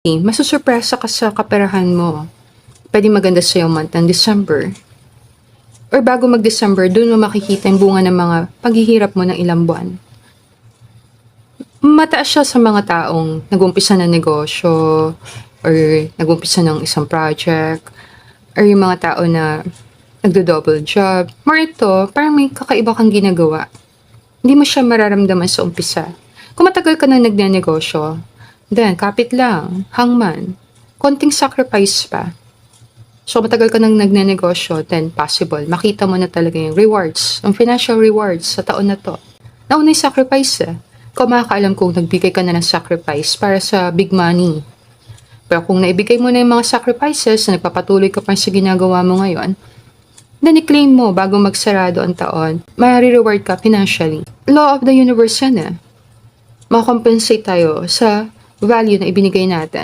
Masusurpresa ka sa kaperahan mo. Pwedeng maganda sa'yo month ng December. Or bago mag-December, doon mo makikita yung bunga ng mga paghihirap mo ng ilang buwan. Mataas siya sa mga taong nag-umpisa ng negosyo, or nag-umpisa ng isang project, or yung mga tao na nagdo-double job. More ito, parang may kakaiba kang ginagawa. Hindi mo siya mararamdaman sa umpisa. Kung matagal ka na nagnenegosyo, then kapit lang, hangman, konting sacrifice pa. So matagal ka nang nagnenegosyo, then possible, makita mo na talaga yung rewards, yung financial rewards sa taon na to. Nauna yung sacrifice Kung makakaalam kung nagbigay ka na ng sacrifice para sa big money. Pero kung naibigay mo na yung mga sacrifices na nagpapatuloy ka pa sa ginagawa mo ngayon, then i-claim mo bago magsarado ang taon, ma-reward ka financially. Law of the universe yan Makakompensate tayo sa value na ibinigay natin.